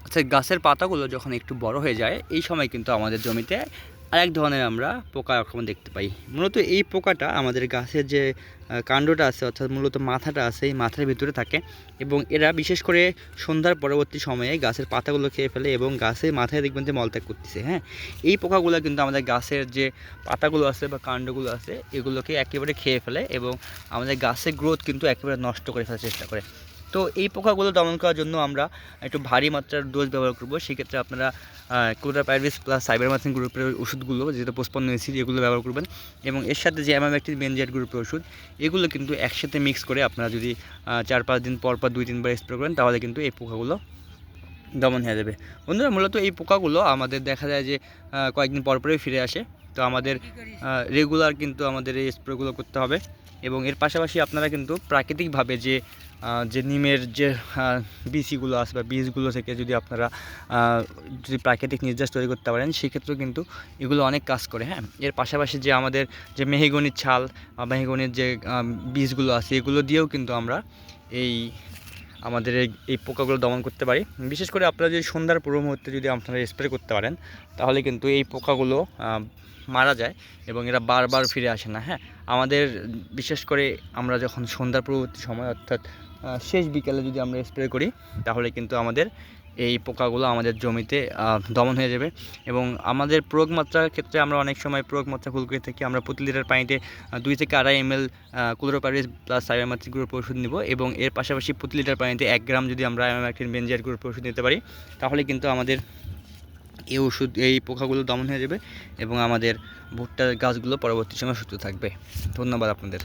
আচ্ছা, গাছের পাতাগুলো যখন একটু বড় হয়ে যায় এই সময় কিন্তু আমাদের জমিতে আরেক ধরনের আমরা পোকা আক্রমণ দেখতে পাই। মূলত এই পোকাটা আমাদের গাছের যে কাণ্ডটা আছে, অর্থাৎ মূলত মাথাটা আছে, এই মাথার ভিতরে থাকে এবং এরা বিশেষ করে সন্ধ্যার পরবর্তী সময়ে গাছের পাতাগুলো খেয়ে ফেলে এবং গাছের মাথায় দেখবেন যে মলত্যাগ করতেছে। হ্যাঁ, এই পোকাগুলো কিন্তু আমাদের গাছের যে পাতাগুলো আছে বা কাণ্ডগুলো আছে এগুলোকে একেবারে খেয়ে ফেলে এবং আমাদের গাছের গ্রোথ কিন্তু একেবারে নষ্ট করে ফেলার চেষ্টা করে। তো এই পোকাগুলো দমন করার জন্য আমরা একটু ভারী মাত্রার ডোজ ব্যবহার করব। সেক্ষেত্রে আপনারা ক্লোরাপাইরিস প্লাস সাইবারমেথ্রিন গ্রুপের ওষুধগুলো, যেটা 55 এসি, এগুলো ব্যবহার করবেন এবং এর সাথে যে অ্যামামেকটিন বেনজয়েড গ্রুপের ওষুধ, এগুলো কিন্তু একসাথে মিক্স করে আপনারা যদি 4-5 দিন পর 2-3 বার স্প্রে করেন তাহলে কিন্তু এই পোকাগুলো দমন হয়ে যাবে। বন্ধুরা, মূলত এই পোকাগুলো আমাদের দেখা যায় যে কয়েকদিন পর পরই ফিরে আসে। তো আমাদের রেগুলার কিন্তু আমাদের এই স্প্রেগুলো করতে হবে এবং এর পাশাপাশি আপনারা কিন্তু প্রাকৃতিকভাবে যে নিমের যে বিচিগুলো আছে বা বীজগুলো থেকে যদি আপনারা যদি প্রাকৃতিক নির্যাস তৈরি করতে পারেন সেক্ষেত্রেও কিন্তু এগুলো অনেক কাজ করে। হ্যাঁ, এর পাশাপাশি যে আমাদের যে মেহগনির ছাল বা মেহগনির যে বীজগুলো আছে এগুলো দিয়েও কিন্তু আমরা আমাদের এই পোকাগুলো দমন করতে পারি। বিশেষ করে আপনারা যদি সন্ধ্যার পূর্ব মুহূর্তে যদি আপনারা স্প্রে করতে পারেন তাহলে কিন্তু এই পোকাগুলো মারা যায় এবং এরা বারবার ফিরে আসে না। হ্যাঁ, আমাদের বিশেষ করে আমরা যখন সন্ধ্যার পূর্ববর্তী সময়, অর্থাৎ শেষ বিকালে যদি আমরা স্প্রে করি তাহলে কিন্তু আমাদের এই পোকাগুলো আমাদের জমিতে দমন হয়ে যাবে। এবং আমাদের প্রয়োগ মাত্রার ক্ষেত্রে আমরা অনেক সময় প্রয়োগ মাত্রা ভুল করে থাকি। আমরা প্রতি লিটার পানিতে 2 থেকে 2.5 ml ক্লোরোপাইরিস প্লাস সাইবারমেথ্রিন গ্রুপের ওষুধ নিব এবং এর পাশাপাশি প্রতি লিটার পানিতে 1 গ্রাম যদি আমরা অ্যামামেকটিন বেনজয়েড গ্রুপের ওষুধ নিতে পারি তাহলে কিন্তু আমাদের এই পোকাগুলো দমন হয়ে যাবে এবং আমাদের ভুট্টার গাছগুলো পরবর্তী সময় সুস্থ থাকবে। ধন্যবাদ আপনাদের।